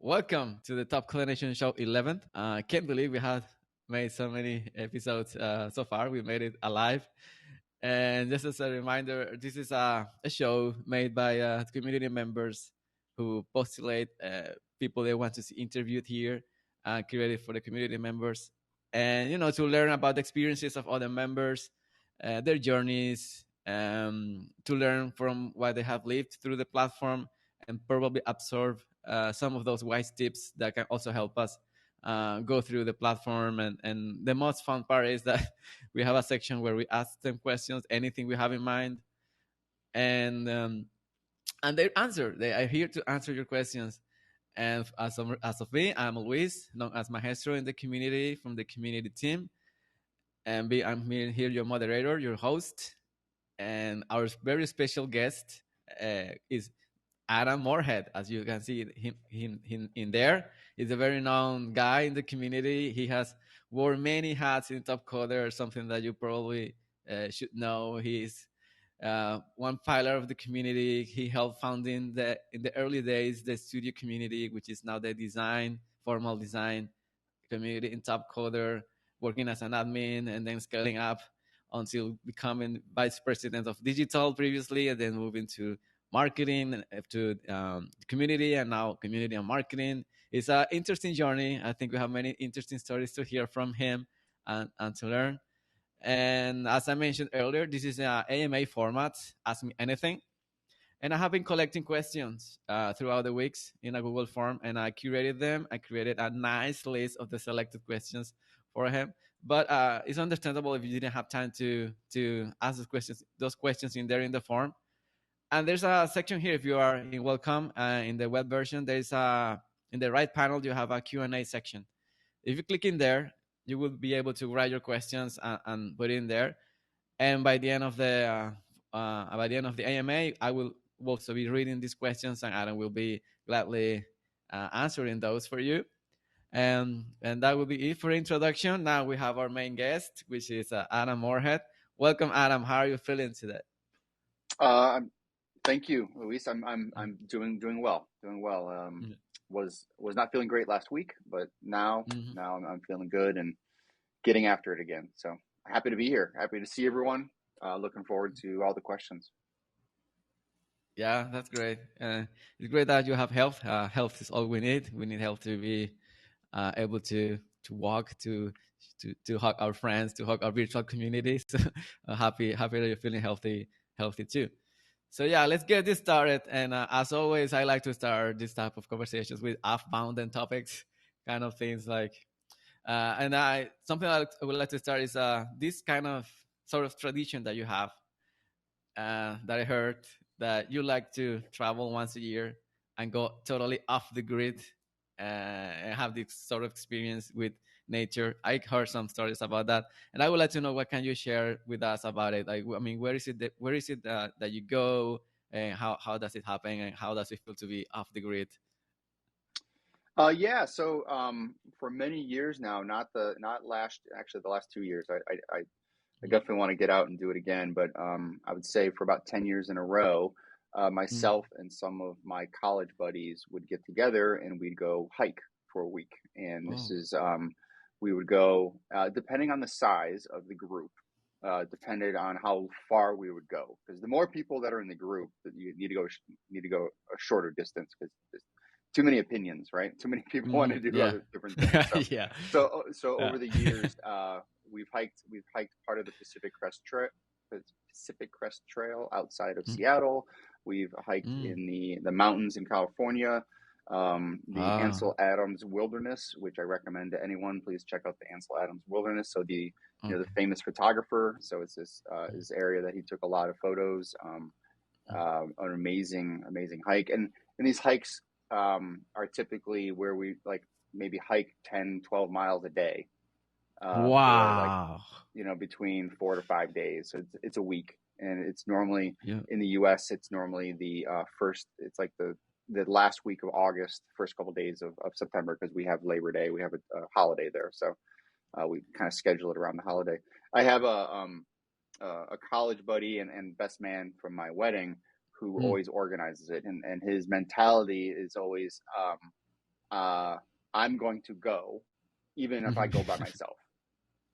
welcome to the Topcoder Nation Show 11th. I can't believe we have made so many episodes so far. We made it alive. And just as a reminder, this is a show made by community members who postulate people they want to see interviewed here, created for the community members. And, to learn about the experiences of other members, their journeys, to learn from what they have lived through the platform and probably absorb some of those wise tips that can also help us go through the platform. And the most fun part is that we have a section where we ask them questions, anything we have in mind, and they answer. They are here to answer your questions. And as of me, I'm Luis, known as Maestro in the community from the community team. And I'm here, your moderator, your host. And our very special guest is Adam Morehead, as you can see him in there. He's a very known guy in the community. He has worn many hats in Topcoder, something that you probably should know. He's one pillar of the community. He helped founding in the early days the studio community, which is now the formal design community in Topcoder, working as an admin and then scaling up until becoming vice president of digital previously, and then moving to marketing, to community, and now community and marketing. It's an interesting journey. I think we have many interesting stories to hear from him and to learn. And as I mentioned earlier, this is an AMA format, Ask Me Anything. And I have been collecting questions throughout the weeks in a Google form, and I curated them. I created a nice list of the selected questions for him. But it's understandable if you didn't have time to ask those questions in there in the form. And there's a section here if you are in welcome in the web version. There's in the right panel you have a Q&A section. If you click in there, you will be able to write your questions and put it in there. And by the end of the AMA, I will also be reading these questions, and Adam will be gladly answering those for you. And that will be it for introduction. Now we have our main guest, which is Adam Morehead. Welcome, Adam. How are you feeling today? Thank you, Luis. I'm doing well. Was not feeling great last week, but now I'm feeling good and getting after it again. So happy to be here. Happy to see everyone. Looking forward to all the questions. Yeah, that's great. It's great that you have health. Health is all we need. We need health to be able to walk, to hug our friends, to hug our virtual community. So happy that you're feeling healthy too. So yeah, let's get this started. And as always, I like to start this type of conversations with off-bounded topics, kind of things like. Something I would like to start is this kind of sort of tradition that you have, that I heard that you like to travel once a year and go totally off the grid and have this sort of experience with nature. I heard some stories about that, and I would like to know what can you share with us about it. Like, I mean, where is it that you go, and how does it happen, and how does it feel to be off the grid? Yeah. So for many years now, the last 2 years, I definitely want to get out and do it again. But I would say for about 10 years in a row, myself and some of my college buddies would get together and we'd go hike for a week. And this is, we would go, depending on the size of the group, depended on how far we would go. Because the more people that are in the group, that you need to go a shorter distance, because there's too many opinions, right? Too many people want to do other different things. So, So over the years, we've hiked part of the Pacific Crest Trail outside of Seattle. We've hiked in the mountains in California, the Ansel Adams Wilderness, which I recommend to anyone. Please check out the Ansel Adams Wilderness. So the famous photographer. So it's this area that he took a lot of photos. An amazing hike, and these hikes are typically where we maybe hike 10-12 miles a day. Wow. For between 4 to 5 days. So it's a week, and it's normally in the US, it's normally the first, it's like the last week of August, first couple of days of September, because we have Labor Day, we have a holiday there. So we kind of schedule it around the holiday. I have a college buddy and best man from my wedding who always organizes it, and his mentality is always I'm going to go, even if I Mhm. go by myself,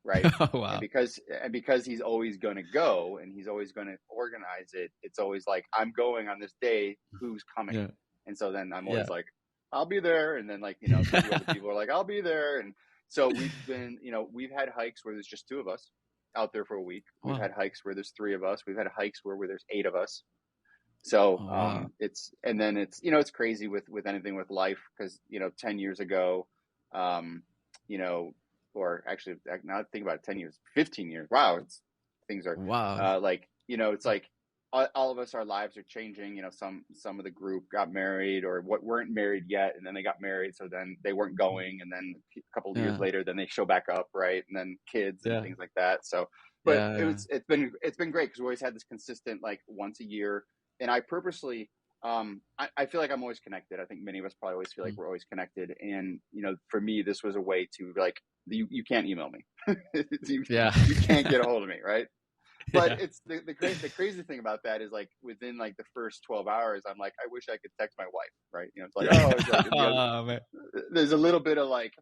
right? And Wow. because he's always going to go and he's always going to organize it, it's always like, I'm going on this day, who's coming? Yeah. And so then I'm Yeah. always like, I'll be there. And then, like, you know, two other people are like, I'll be there. And so we've been, you know, we've had hikes where there's just two of us out there for a week. We've Wow. had hikes where there's three of us. We've had hikes where there's eight of us. So Oh, wow. it's, and then it's, you know, it's crazy with anything with life, because, you know, 10 years ago, um, you know, or actually now I think about it, 10 years, 15 years. Wow. It's, things are Wow. like, you know, it's like all of us, our lives are changing. You know, some of the group got married or what weren't married yet. And then they got married. So then they weren't going. And then a couple of years Yeah. later, then they show back up. Right. And then kids and Yeah. things like that. So, but Yeah. Yeah. it's been great because we always had this consistent, like, once a year. And I purposely, I feel like I'm always connected. I think many of us probably always feel like Mm. we're always connected. And, you know, for me, this was a way to, like, you can't email me. you, Yeah. you can't get a hold of me. Right. But Yeah. it's the crazy thing about that is, like, within like the first 12 hours, I'm like, I wish I could text my wife. Right. You know, it's like, Yeah. oh, it's like, you know, Oh, man. there's a little bit of like,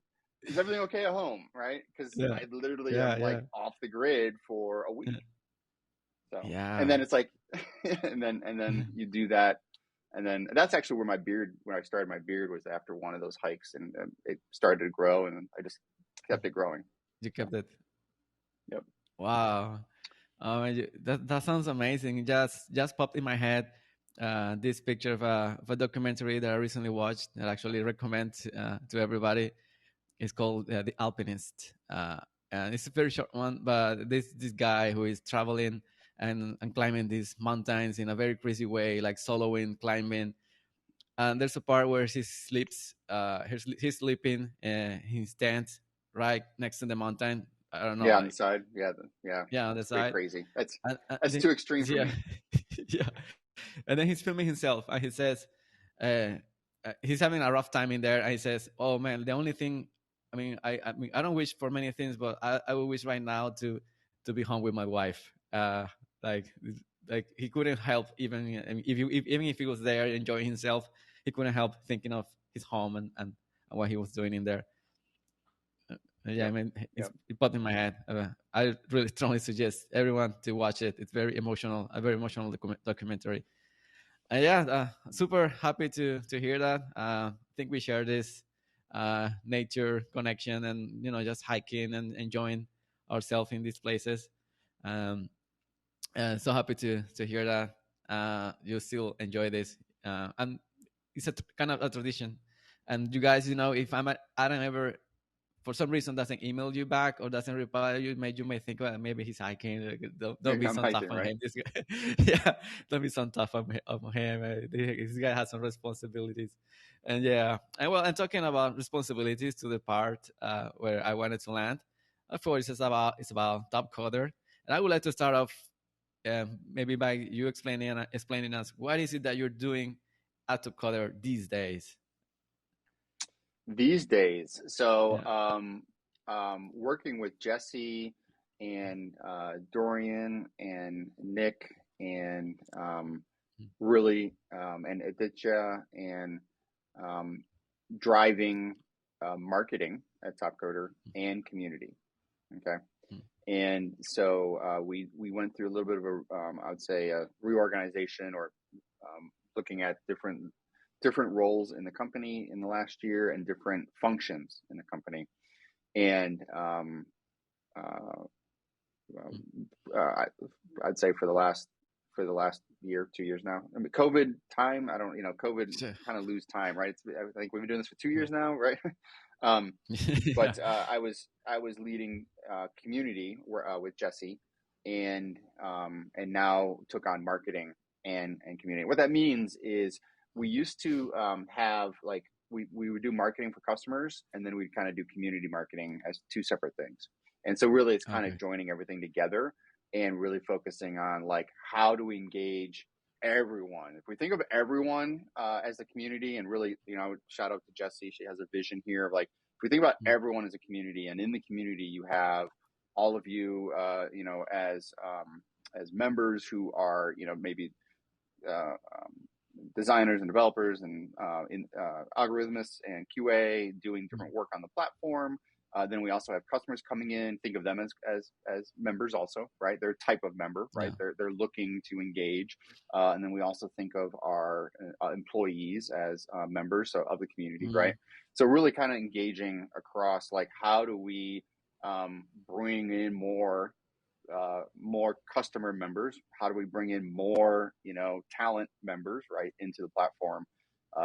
is everything okay at home? Right. Because Yeah. I literally Yeah. am like Yeah. off the grid for a Yeah. week. So, and Yeah. then it's like, and then you do that, and then that's actually where my beard, when I started my beard, was after one of those hikes, and it started to grow, and I just kept it growing. You So, kept it. yep. Wow. That sounds amazing. It just popped in my head this picture of a documentary that I recently watched that I actually recommend to everybody. It's called The Alpinist, and it's a very short one. But this guy who is traveling and climbing these mountains in a very crazy way, like soloing, climbing. And there's a part where he sleeps. He's sleeping in his tent right next to the mountain. I don't know, Yeah, on the like side. Yeah, yeah. yeah, on the That's pretty side. crazy. And That's then, too extreme for yeah, me. yeah. And then he's filming himself, and he says, uh, he's having a rough time in there, and he says, "Oh man, the only thing, I mean, I don't wish for many things, but I would wish right now to be home with my wife." Like, like he couldn't help even I mean, even if he was there enjoying himself, he couldn't help thinking of his home and what he was doing in there. Yeah, I Yep. mean, Yep. it popped in my head. I really strongly suggest everyone to watch it. It's very emotional, a very emotional documentary. And yeah, super happy to hear that. I think we share this nature connection, and just hiking and enjoying ourselves in these places. Um, and so happy to hear that you still enjoy this, and it's kind of a tradition. And you guys, if Adam ever for some reason doesn't email you back or doesn't reply you, you may think, well, maybe he's hiking. Don't be I'm so tough hiking, on right? him. This guy, yeah, don't be so tough on him. This guy has some responsibilities, and yeah, and well, and talking about responsibilities to the part where I wanted to land. Of course, it's about Topcoder, and I would like to start off maybe by you explaining us what is it that you're doing at Topcoder these days. These days. So, Yeah. working with Jesse and Dorian and Nick and really and Aditya and um, driving marketing at Topcoder and community. Okay. Mm. And so we went through a little bit of a I would say a reorganization, or looking at different roles in the company in the last year and different functions in the company. And uh, Mm. uh, I'd say for the last year, 2 years now. I mean, COVID time. I don't, you know, COVID Sure. kind of lose time, right? I think we've been doing this for two Mm. years now, right? um, Yeah. but I was leading community with Jesse, and now took on marketing and community. What that means is we used to have like we would do marketing for customers, and then we'd kind of do community marketing as two separate things. And so really, it's kind of Okay. joining everything together and really focusing on, like, how do we engage everyone. If we think of everyone as a community, and really, you know, shout out to Jesse, she has a vision here of, like, if we think about Mm. everyone as a community, and in the community you have all of you, you know, as members who are, you know, maybe uh, um, designers and developers and algorithmists and QA doing different work on the platform. Then we also have customers coming in. Think of them as members also, right? They're a type of member, right? Yeah. They're looking to engage. And then we also think of our employees as members of the community, right? So really kind of engaging across, like, how do we bring in more customer members? How do we bring in more, talent members, right, into the platform,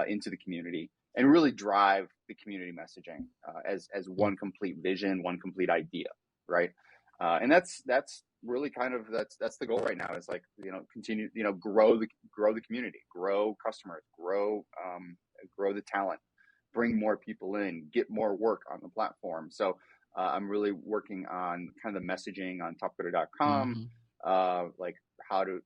into the community, and really drive the community messaging as one complete vision, one complete idea, right? And that's really kind of that's the goal right now. Is like, continue, grow the community, grow customers, grow the talent, bring more people in, get more work on the platform. So I'm really working on kind of the messaging on topcoder.com, like how to,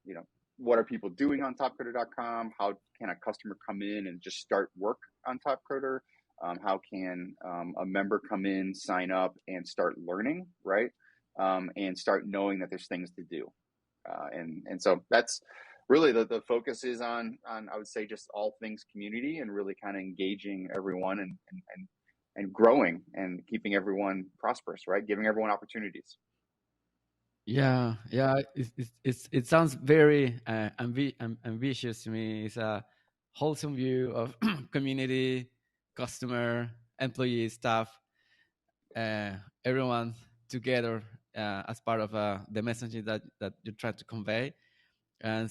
what are people doing on topcoder.com? How can a customer come in and just start work on Topcoder? How can a member come in, sign up, and start learning, right? And start knowing that there's things to do. And so that's really the focus is on, I would say, just all things community, and really kind of engaging everyone and growing and keeping everyone prosperous, right? Giving everyone opportunities. Yeah, yeah. It sounds very ambitious to me. It's a wholesome view of community, customer, employee, staff, everyone together as part of the messaging that you try to convey. And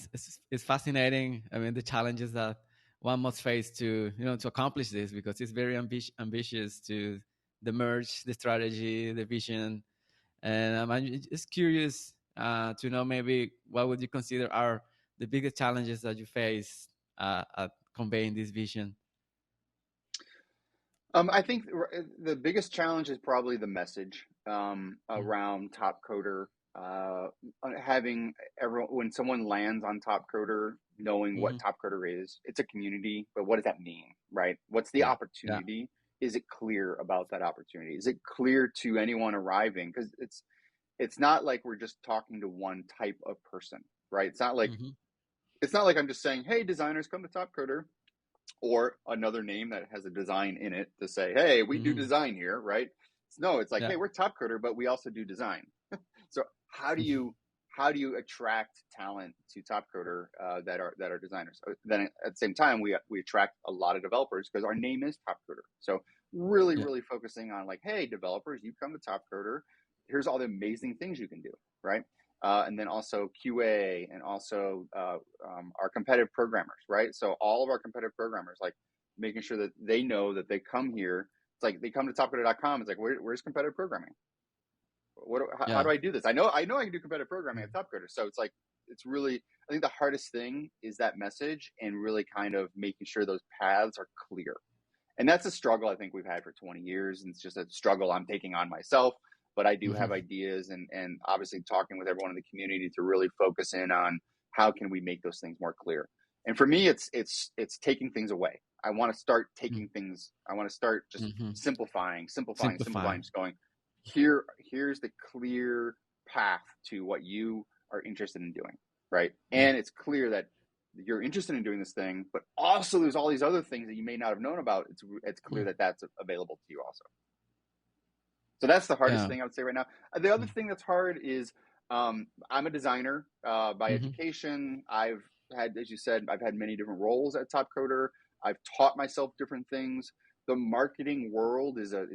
it's fascinating. I mean, the challenges that one must face to to accomplish this, because it's very ambitious to the merge, the strategy, the vision. And I'm just curious to know, maybe what would you consider are the biggest challenges that you face at conveying this vision? I think the biggest challenge is probably the message around Topcoder. Having everyone, when someone lands on Topcoder, knowing what Mm-hmm. Topcoder is. It's a community, but what does that mean, right? What's the Yeah, yeah. opportunity? Is it clear about that opportunity? Is it clear to anyone arriving? Because it's not like we're just talking to one type of person, right? Mm-hmm. It's not like I'm just saying, hey, designers, come to Topcoder, or another name that has a design in it to say, hey, we do Mm-hmm. design here, right? No, it's like, Yeah. hey, we're Topcoder, but we also do design. So how do you attract talent to Topcoder that are designers? Then at the same time, we attract a lot of developers because our name is Topcoder. So really, Yeah. really focusing on, like, hey, developers, you come to Topcoder, here's all the amazing things you can do, right? And then also QA, and also our competitive programmers, right? So all of our competitive programmers, like, making sure that they know that they come here. It's like they come to topcoder.com. It's like, where's competitive programming? How Yeah. do I do this? I know I can do competitive programming at Topcoder. So it's like, it's really, I think the hardest thing is that message, and really kind of making sure those paths are clear. And that's a struggle I think we've had for 20 years. And it's just a struggle I'm taking on myself. But I do have Mm-hmm. ideas, and obviously talking with everyone in the community to really focus in on how can we make those things more clear. And for me, it's taking things away. I want to start taking things. I want to start just Mm-hmm. simplifying, Simplify. just going, here's the clear path to what you are interested in doing, right? Yeah. And it's clear that you're interested in doing this thing, but also there's all these other things that you may not have known about. It's clear that that's available to you also. So that's the hardest Yeah. thing I would say right now. The other thing that's hard is I'm a designer by Mm-hmm. education. I've had, as you said, I've had many different roles at Topcoder. I've taught myself different things. The marketing world is a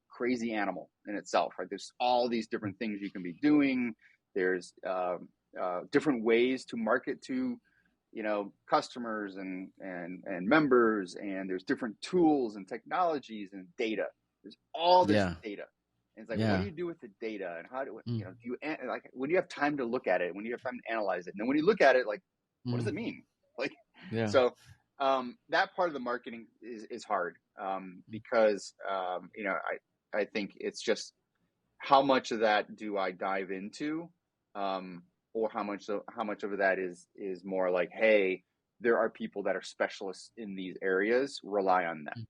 crazy animal in itself, right? There's all these different things you can be doing. There's different ways to market to customers and members, and there's different tools and technologies and data. There's all this Yeah. data, and it's like, what do Yeah. you do with the data, and how do Mm. do you, like, when do you have time to look at it, when do you have time to analyze it, and then when you look at it, like, what does Mm. it mean? Like, Yeah. so that part of the marketing is hard, because I think it's just, how much of that do I dive into, or how much of that is more like, hey, there are people that are specialists in these areas, rely on them,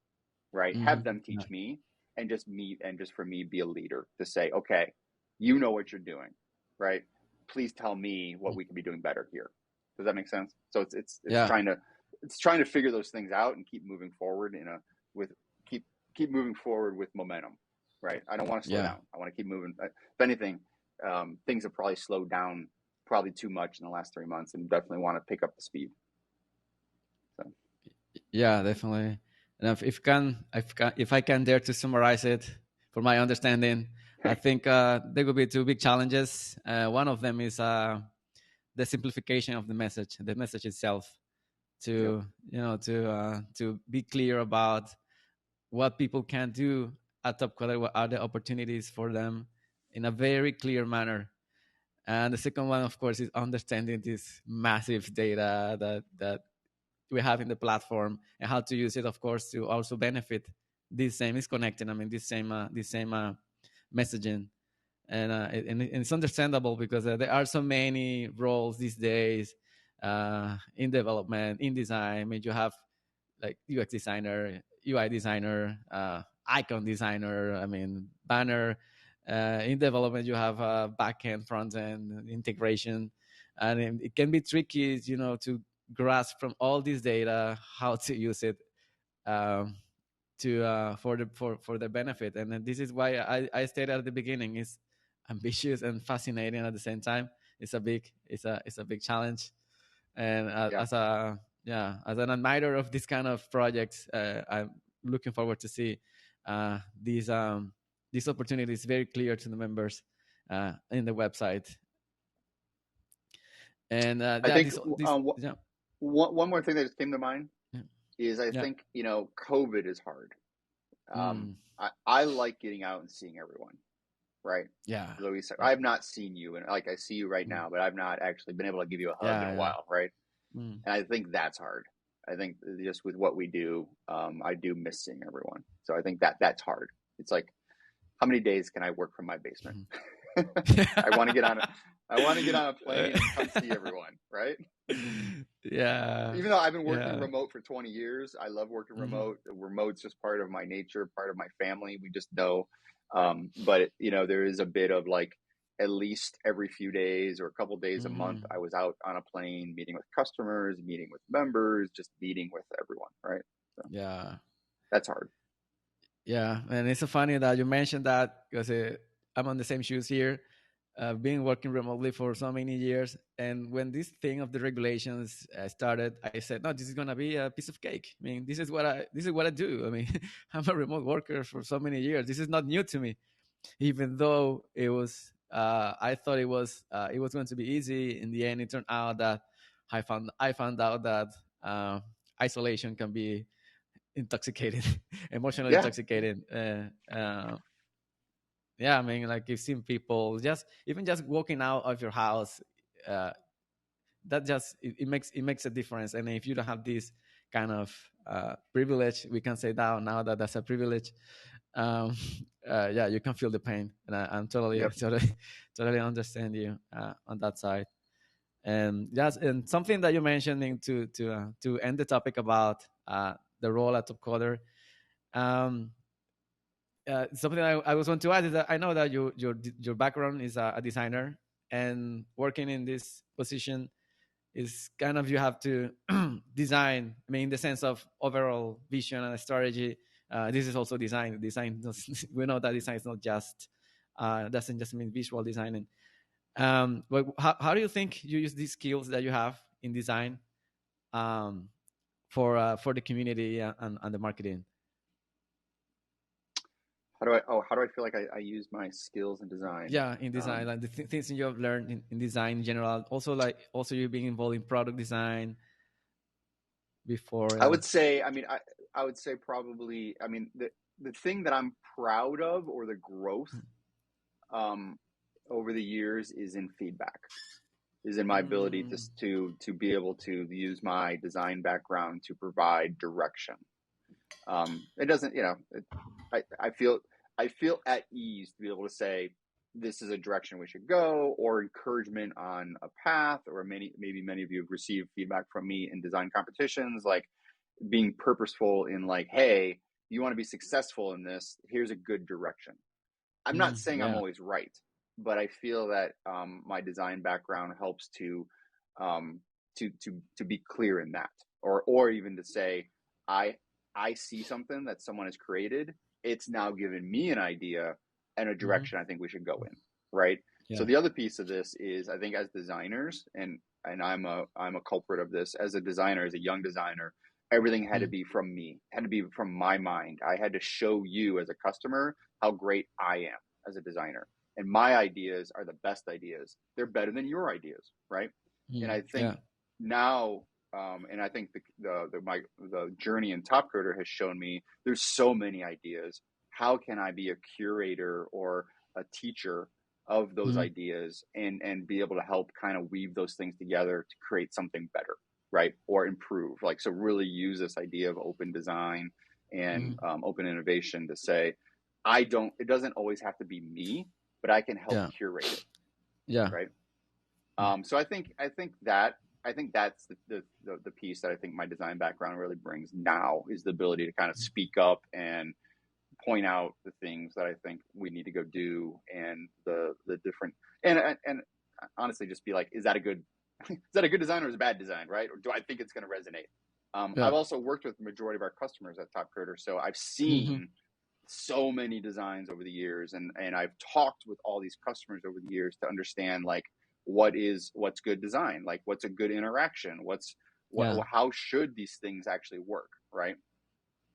right? Mm-hmm. Have them Yeah. teach me, and just for me be a leader to say, okay, you know what you're doing, right? Please tell me what we can be doing better here. Does that make sense? So it's Yeah. trying to it's trying to figure those things out and keep moving forward with keep moving forward with momentum, right? I don't want to slow Yeah. down. I want to keep moving. If anything, things have probably slowed down probably too much in the last 3 months, and definitely want to pick up the speed. So Yeah, definitely. And if I can dare to summarize it for my understanding, I think there will be two big challenges. One of them is the simplification of the message itself. yep, To be clear about what people can do at Topcoder, what are the opportunities for them in a very clear manner. And the second one, of course, is understanding this massive data that we have in the platform and how to use it, of course, to also benefit this same is connecting. I mean, this same messaging, and it's understandable because there are so many roles these days in development, in design. I mean, you have like UX designer, UI designer, icon designer. I mean, banner. In development, you have back end, front end integration, and it can be tricky, to grasp from all this data how to use it um, to for the benefit. And then this is why I stated at the beginning: is ambitious and fascinating at the same time. It's a big challenge, and yeah. as an admirer of this kind of projects, I'm looking forward to see these these opportunities very clear to the members in the website. And I think this yeah. one more thing that just came to mind Yeah. is I Yeah. think COVID is hard. Mm, I like getting out and seeing everyone, right? yeah. Luis, Yeah. I have not seen you, and like I see you right Mm, now, but I've not actually been able to give you a hug in yeah. a Yeah. while, right? Mm. And I think that's hard. I think just with what we do, I do miss seeing everyone. So I think that's hard. It's like, how many days can I work from my basement? I want to get on a, I want to get on a plane and come see everyone, right? Yeah. Even though I've been working Yeah. remote for 20 years, I love working Mhm. remote. Remote's just part of my nature, part of my family. We just know. But there is a bit of like at least every few days or a couple days a month, Mhm. I was out on a plane meeting with customers, meeting with members, just meeting with everyone, right? So Yeah. that's hard. Yeah, and it's so funny that you mentioned that because I'm on the same shoes here. I've been working remotely for so many years, and when this thing of the regulations started, I said, "No, this is gonna be a piece of cake." I mean, this is what I do. I mean, I'm a remote worker for so many years. This is not new to me, even though it was. I thought it was going to be easy. In the end, it turned out that I found out that isolation can be intoxicated, emotionally Yeah, intoxicated. Yeah, I mean, like you've seen people just even just walking out of your house, uh, that just it makes a difference. And if you don't have this kind of privilege, we can say now that that's a privilege. Um, yeah, you can feel the pain, and I'm totally yep. totally understand you on that side. And yes, and something that you're mentioning to end the topic about the role at Topcoder. Um, Something I was want to add is that I know that your background is a designer, and working in this position is kind of you have to design. I mean, in the sense of overall vision and strategy. This is also design. Design. We know that design is not just doesn't just mean visual designing. But how do you think you use these skills that you have in design um, for the community and the marketing? How do I feel like I use my skills in design? Yeah, in design, like the things that you have learned in design in general, also like also you being involved in product design before. I Yeah. would say, I would say probably, the thing that I'm proud of or the growth um, over the years is in feedback, is in my ability Mm, to be able to use my design background to provide direction. It doesn't, I feel at ease to be able to say this is a direction we should go, or encouragement on a path, or maybe many of you have received feedback from me in design competitions, like being purposeful in like, hey, you want to be successful in this, here's a good direction. I'm not saying I'm yeah. always right, but I feel that my design background helps um, to be clear in that. or even to say, I see something that someone has created. It's now given me an idea and a Mm-hmm. direction I think we should go in, right? So Yeah. the other piece of this is, I think as designers, and I'm a culprit of this as a designer, as a young designer, everything had to Mm. be from me, had to be from my mind. I had to show you as a customer how great I am as a designer. And my ideas are the best ideas. They're better than your ideas, right? And Mm. I think Yeah. now, and I think the journey in Topcoder has shown me there's so many ideas. How can I be a curator or a teacher of those Mm. ideas and be able to help kind of weave those things together to create something better, right? Or improve. Like, so really use this idea of open design and Mm. open innovation to say, I don't. It doesn't always have to be me, but I can help Yeah. curate it, Yeah. right? Mm. So I think that's the piece that I think my design background really brings now is the ability to kind of speak up and point out the things that I think we need to go do, and the different, and honestly just be like, is that a good is that a good design or is it a bad design, right? Or do I think it's going to resonate? I've Yeah. also worked with the majority of our customers at Topcoder, so I've Mm-hmm. seen so many designs over the years, and I've talked with all these customers over the years to understand, like, what's good design, like what's a good interaction, Yeah. how should these things actually work, right?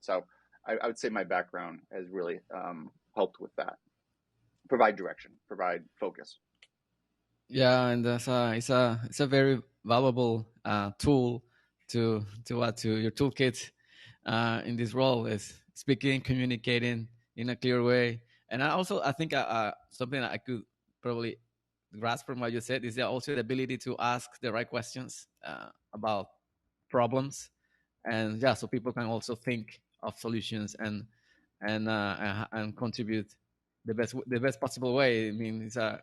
So I would say my background has really helped with that. Provide direction, provide focus. Yeah, and it's a very valuable tool to add to your toolkit in this role is speaking, communicating in a clear way. And I think something that I could probably grasp from what you said is also the ability to ask the right questions about problems, and yeah, so people can also think of solutions and contribute the best possible way. I mean, it's a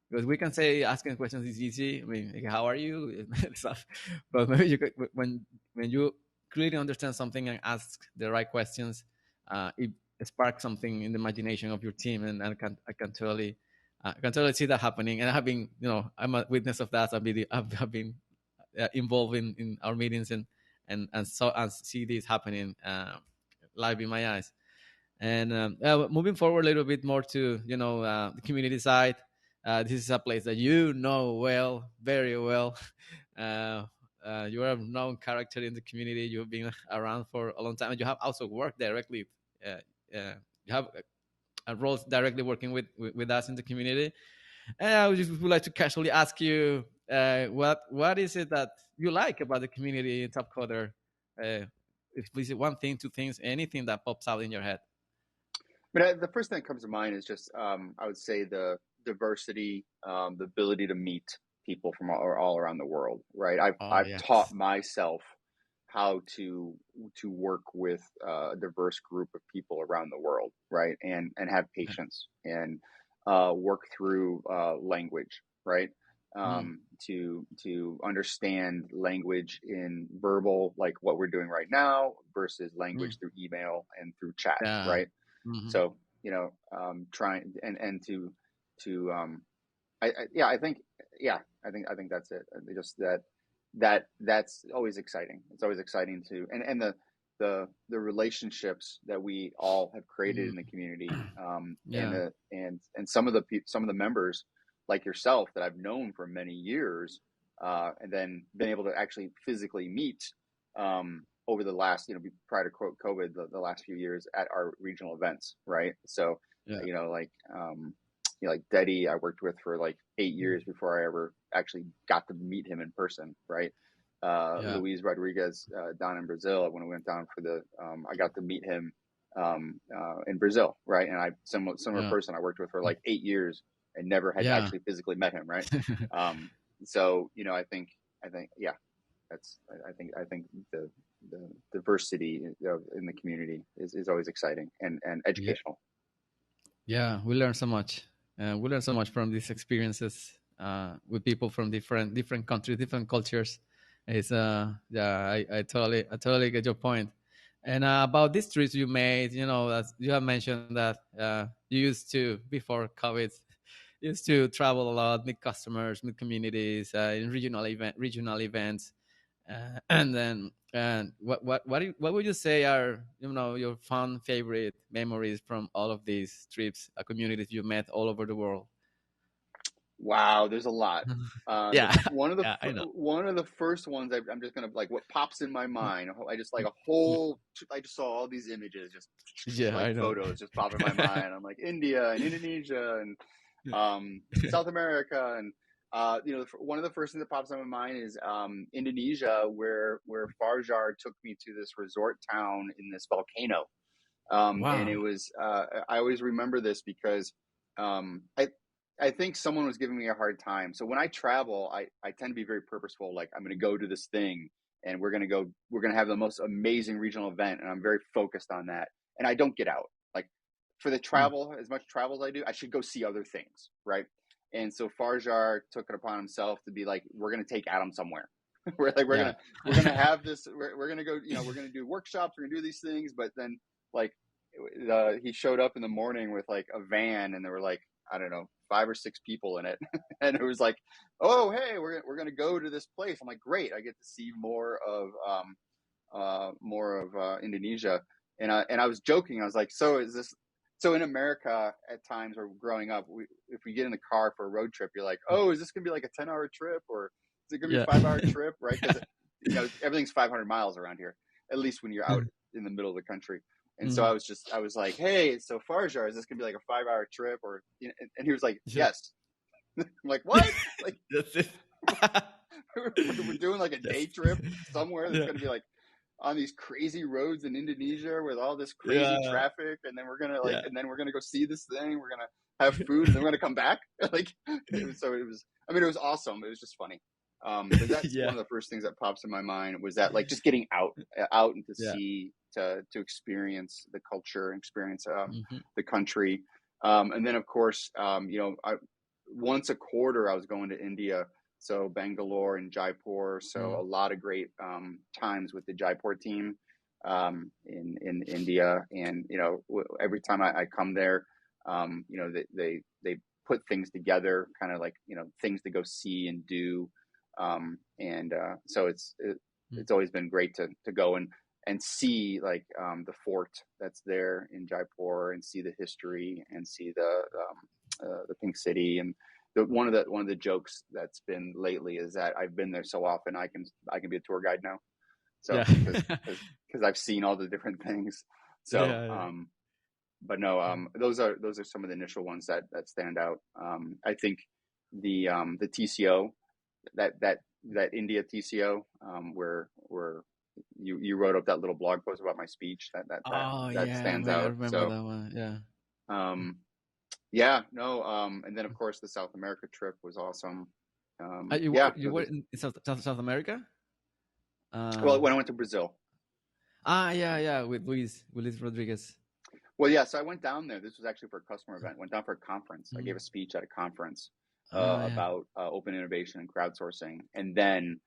because we can say asking questions is easy. I mean, like, how are you? Stuff. But maybe you could, when you clearly understand something and ask the right questions, it sparks something in the imagination of your team, and I can totally see that happening. And I have been, I'm a witness of that. I've been involved in our meetings and see this happening live in my eyes. And moving forward a little bit more to the community side, this is a place that you know well, very well. Uh, you are a known character in the community. You've been around for a long time, and you have also worked directly. Uh, you have roles directly working with us in the community. And I would like to casually ask you, what is it that you like about the community in Top Coder? If please, one thing, two things, anything that pops out in your head. But the first thing that comes to mind is just, I would say, the diversity, the ability to meet people from all around the world, right? I've Oh I've taught yes. myself how to work with a diverse group of people around the world, right? And have patience and work through language, right? Mm, To understand language in verbal, like what we're doing right now, versus mm, language through email and through chat, yeah. right? Hmm. So, trying and to yeah, I think, yeah, I think that's it. Just that's always exciting. It's always exciting to, and the relationships that we all have created Mm, in the community, yeah. and some of the members like yourself that I've known for many years, and then been able to actually physically meet, over the last, prior to COVID, the last few years at our regional events, right? So, Yeah. like, like Deddy, I worked with for like 8 years before I ever actually got to meet him in person, right? Yeah. Luis Rodriguez, down in Brazil, when we went down for I got to meet him in Brazil, right? And similar Yeah. person I worked with for like 8 years and never had Yeah. actually physically met him, right? Um, so, I think, yeah, I think the diversity in the community is always exciting and Yeah. educational. Yeah. We learn so much. We learn so much from these experiences with people from different countries, different cultures. It's yeah. I totally get your point. And about these trips you made, as you have mentioned that you used to before COVID, used to travel a lot, meet customers, meet communities in regional events, and then And what would you say are, your fun favorite memories from all of these trips, communities you met all over the world? Wow, there's a lot. Yeah, yeah, I know. One of the first ones I'm just gonna like what pops in my mind. I just like a whole. I just saw all these images, just Yeah, like I know. photos, just pop in my mind. I'm like India and Indonesia and South America, and one of the first things that pops in my mind is Indonesia, where Farjar took me to this resort town in this volcano. And it Wow. was I always remember this because I think someone was giving me a hard time. So when I travel, I tend to be very purposeful. Like I'm going to go to this thing, and we're going to have the most amazing regional event, and I'm very focused on that. And I don't get out. Like for the Mm. travel, as much travel as I do, I should go see other things, right? And so Farjar took it upon himself to be like, we're going to take Adam somewhere. We're like Yeah. we're gonna have this. We're gonna go. We're gonna do workshops. We're gonna do these things. But then like he showed up in the morning with like a van, and there were like I don't know 5 or 6 people in it, and it was like, oh hey, we're gonna go to this place. I'm like, great, I get to see more of Indonesia, and I was joking. I was like, so is this? So in America, at times or growing up, if we get in the car for a road trip, you're like, oh, is this gonna be like a 10-hour trip or is it gonna be a Yeah. 5-hour trip, right? Because everything's 500 miles around here, at least when you're out in the middle of the country. And so Mhm. I was like, hey, so Farjar, is this gonna be like a 5-hour trip or? And he was like, Yeah. yes. I'm like, what? Like That's it. we're doing like a day Yes. trip somewhere that's Yeah. gonna be like on these crazy roads in Indonesia with all this crazy Yeah. traffic, and then Yeah. we're gonna go see this thing. We're gonna have food, and then we're gonna come back. Like it was. I mean, it was awesome. It was just funny. But that's Yeah. one of the first things that pops in my mind was that like just getting out and to Yeah. see to experience the culture, experience Mhm. the country, and then of course once a quarter I was going to India, so Bangalore and Jaipur. So a Mm. lot of great times with the Jaipur team in India, and every time I come there, they put things together, kind of like things to go see and do, and so Mm. it's always been great to go and see like the fort that's there in Jaipur and see the history and see the Pink City. And one of the jokes that's been lately is that I've been there so often I can be a tour guide now. Yeah. So because I've seen all the different things. So Yeah. but no, those are some of the initial ones that stand out. I think the TCO that India TCO where you wrote up that little blog post about my speech Oh that yeah, stands man, I out. remember So that one. Yeah. um, yeah, no, and then of course the South America trip was awesome. Yeah, You no, were there's in South America? well Uh, when I went to Brazil. yeah, yeah, with Luis Rodriguez. Well, yeah, so I went down there. This was actually for a customer event. Went down for a conference. I gave Mm. a speech at a conference Yeah. about open innovation and crowdsourcing, and then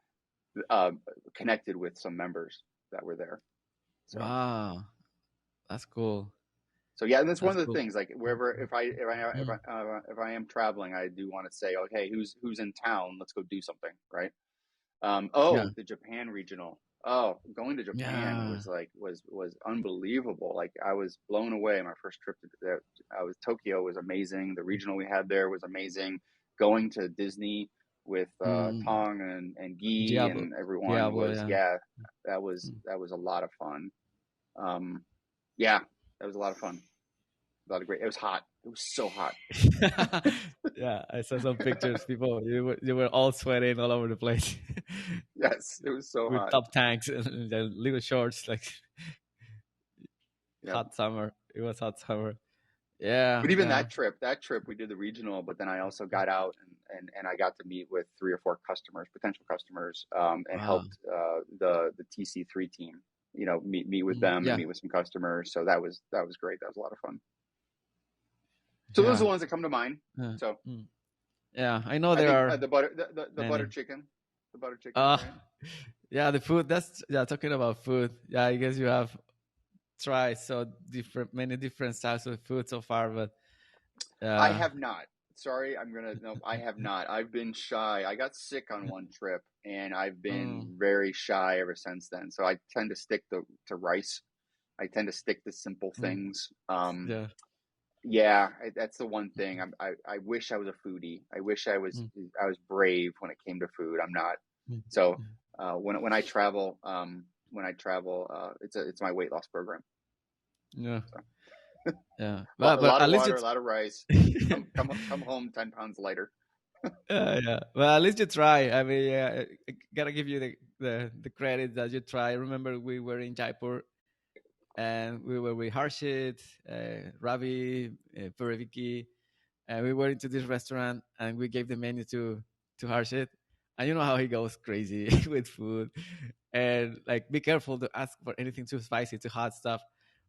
uh, connected with some members that were there. So, Wow, that's cool. so yeah, and that's one That's of the cool. things. Like wherever, Mm. if I am traveling, I do want to say, okay, who's in town? Let's go do something, right? Yeah. Oh, the Japan regional. Oh, going to Japan Yeah. was like was unbelievable. Like I was blown away. My first trip to there, I was Tokyo was amazing. The regional we had there was amazing. Going to Disney with Mm. Tong and Guy Diablo. and everyone Diablo. was Yeah. yeah, Mm. that was a lot of fun. Um, yeah, that was a lot of fun. A lot of great. It was hot. It was so hot. Yeah, I saw some pictures. People, you were all sweating all over the place Yes, it was so with hot. top tanks and the little shorts. Like Yeah. hot summer. It was hot summer. Yeah, But even yeah. that trip, we did the regional, but then I also got out and I got to meet with 3 or 4 customers, potential customers, and Wow. helped the TC3 team, meet with Mm. them and Yeah, meet with some customers. So that was great. That was a lot of fun. So those are yeah, the ones that come to mind. yeah. So Mm. Yeah. I know I there think are the butter many. chicken, Uh, right? yeah, the food. That's yeah. Talking about food. Yeah, I guess you have tried so many different styles of food so far, but I yeah, have not. sorry. No, I have not. I've been shy. I got sick on one trip, and I've been Oh, very shy ever since then. So I tend to stick to rice. I tend to stick to simple mm, things. yeah. Yeah, that's the one thing. I wish I was a foodie. I wish Mm, I was brave when it came to food. I'm not. mm, So mm, when I travel, it's my weight loss program. yeah, So yeah. a But lot of at least water, a it's lot of rice. Come home 10 pounds lighter. yeah. Well, at least you try. I mean, yeah, I gotta give you the credit that you try. I remember we were in Jaipur and we were with Harshit, Ravi, Pureviki, and we were into this restaurant and we gave the menu to Harshit, and you know how he goes crazy with food, and like be careful to ask for anything too spicy, too hot stuff.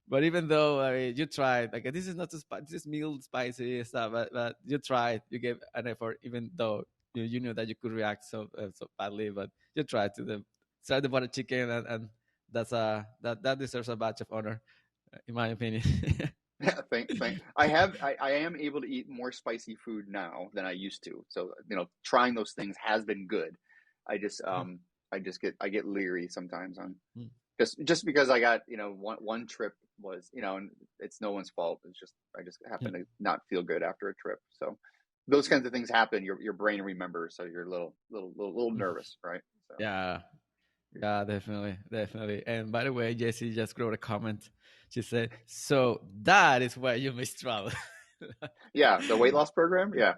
But even though I mean, you tried, like this is not too spicy, this is mild spicy stuff, but you tried, you gave an effort, even though you knew that you could react so badly, but you tried to the try the butter chicken, and that deserves a badge of honor, in my opinion. Thank. I am able to eat more spicy food now than I used to. So trying those things has been good. I just I get leery sometimes on just because I got one trip was and it's no one's fault. It's just I just happen to not feel good after a trip. So those kinds of things happen. Your brain remembers, so you're a little nervous, right? So Yeah, yeah, definitely, definitely. And by the way, Jessie just wrote a comment. She said, "So that is why you miss travel." yeah, the weight loss program. Yeah.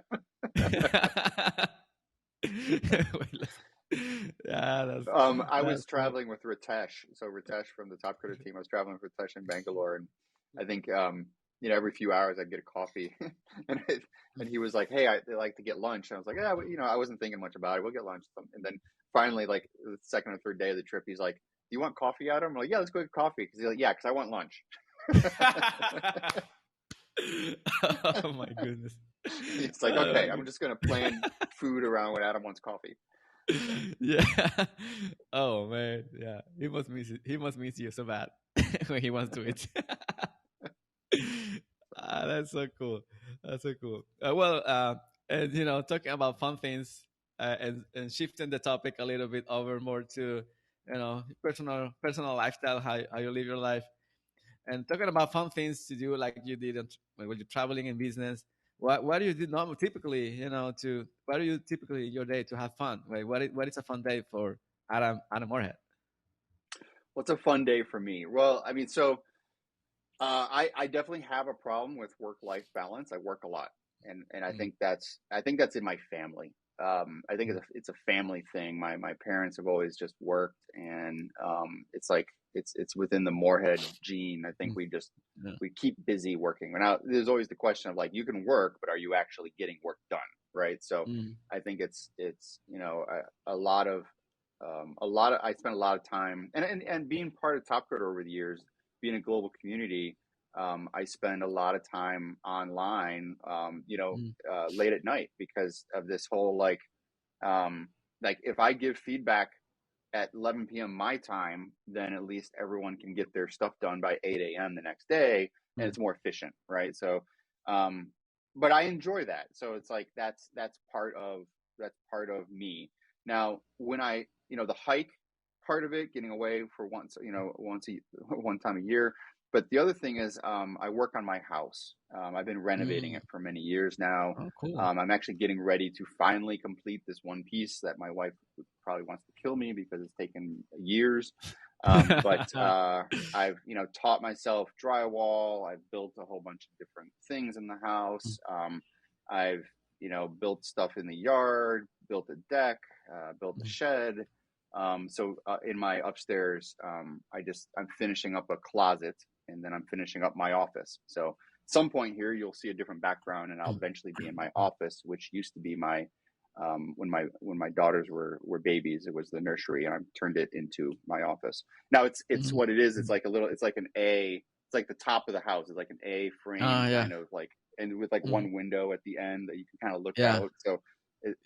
Yeah, I was that's funny. traveling with Ritesh. So Ritesh from the Topcoder team, I was traveling with Ritesh in Bangalore, and I think every few hours I'd get a coffee, and he was like, "Hey, I like to get lunch." And I was like, "Yeah, well, I wasn't thinking much about it. We'll get lunch." And then finally, like the second or third day of the trip, he's like, "Do you want coffee, Adam?" I'm like, "Yeah, let's go get coffee." Because he's like, "Yeah, because I want lunch." Oh my goodness. He's like, "Okay, I'm just gonna plan food around when Adam wants coffee." So. Yeah. Oh man. Yeah. He must miss you so bad when he wants to eat. That's so cool. That's so cool. And talking about fun things, and shifting the topic a little bit over more to personal lifestyle, how you live your life, and talking about fun things to do like you did when you're traveling in business. What do you do normal typically? To what do you typically your day to have fun? Like what is a fun day for Adam Morehead? What's a fun day for me? Well, I mean, so I definitely have a problem with work-life balance. I work a lot, and Mm, I think that's in my family. I think mm, it's a family thing. My parents have always just worked, and it's like it's within the Morehead gene. I think mm, yeah, we keep busy working. Now, there's always the question of like you can work, but are you actually getting work done, right? So mm, I think it's a lot of I spent a lot of time and being part of Top Coder over the years, being a global community, I spend a lot of time online, mm, late at night because of this whole like if I give feedback at 11 p.m. my time, then at least everyone can get their stuff done by 8 a.m. the next day, and mm, it's more efficient, right? So, but I enjoy that. So it's like that's part of me. Now, when the hike part of it, getting away for one time a year. But the other thing is, I work on my house. I've been renovating mm. it for many years now. Oh, cool. I'm actually getting ready to finally complete this one piece that my wife probably wants to kill me because it's taken years. But I've taught myself drywall. I've built a whole bunch of different things in the house. I've built stuff in the yard, built a deck, built a shed. So in my upstairs, I'm finishing up a closet, and then I'm finishing up my office. So some point here you'll see a different background, and I'll eventually be in my office, which used to be my when my daughters were babies, it was the nursery, and I've turned it into my office. Now it's what it is. It's like it's like an A. It's like the top of the house. It's like an A frame Oh yeah. kind of like, and with like Mm, one window at the end that you can kind of look yeah. out. So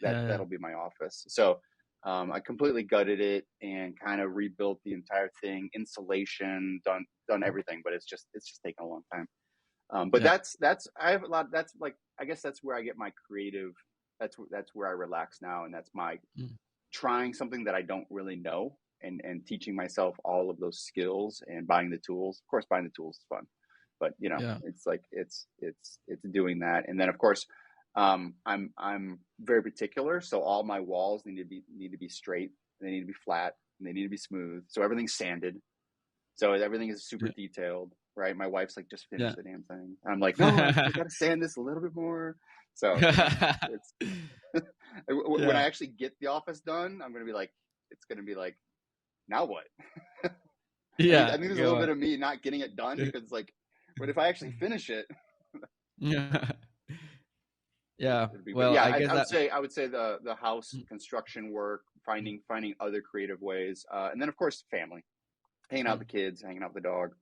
Yeah. Yeah. that'll be my office. So I completely gutted it and kind of rebuilt the entire thing, insulation, done everything, but it's just taken a long time. But Yeah. that's I have a lot. That's like I guess that's where I get my creative. That's where I relax now, and that's my Mm. trying something that I don't really know and teaching myself all of those skills and buying the tools. Of course, buying the tools is fun, but Yeah. it's like it's doing that. And then of course, I'm very particular, so all my walls need to be straight, they need to be flat, and they need to be smooth. So everything's sanded, so everything is super Yeah. detailed. Right, my wife's like, just finish Yeah. the damn thing. I'm like, no, I got to sand this a little bit more. So it's when I Yeah. actually get the office done, I'm gonna be like, it's gonna be like, now what? I Yeah. think there's a Go little on. bit of me not getting it done because like, but if I actually finish it, Yeah. Yeah. it'd be. But Well, yeah, I guess that. I would say the house construction work, finding other creative ways, and then of course family, hanging out with Mm. the kids, hanging out with the dog.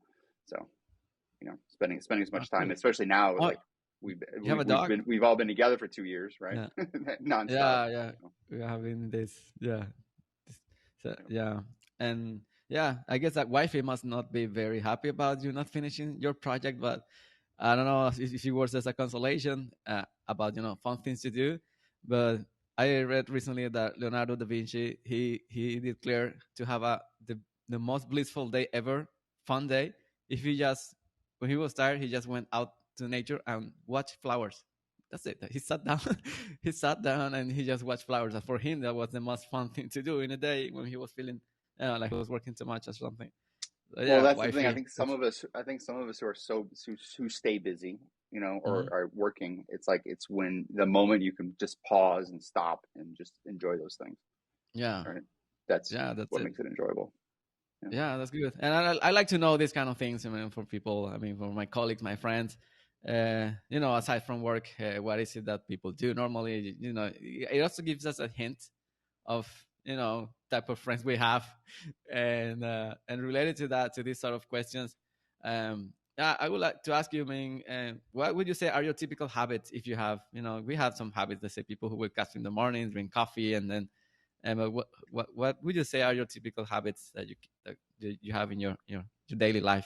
So spending as much time, Cool. especially now, Oh, like you have a dog? we've all been together for 2 years, right? Yeah. Nonstop. Yeah. Yeah. We are having this. Yeah. So, yeah. And yeah, I guess that wifey must not be very happy about you not finishing your project, but I don't know if she works as a consolation about fun things to do. But I read recently that Leonardo da Vinci he declared to have the most blissful day ever, fun day. If he just when he was tired, he just went out to nature and watched flowers. That's it. He sat down. He sat down and he just watched flowers. And for him, that was the most fun thing to do in a day when he was feeling like he was working too much or something. So Well, yeah, that's the thing. wifey. That's I think some of us who are who stay busy, or mhm. are working. It's like it's when the moment you can just pause and stop and just enjoy those things. Yeah, Right. That's yeah, that's what it. makes it enjoyable. Yeah. Yeah, that's good. And I like to know these kind of things. I mean, for people. I mean, for my colleagues, my friends. Aside from work, what is it that people do normally? It also gives us a hint of type of friends we have, and related to that, to these sort of questions. Yeah, I would like to ask you, I mean, what would you say are your typical habits if you have? We have some habits. Let's say people who wake up in the morning, drink coffee, and then what would you say are your typical habits that you have in your daily life?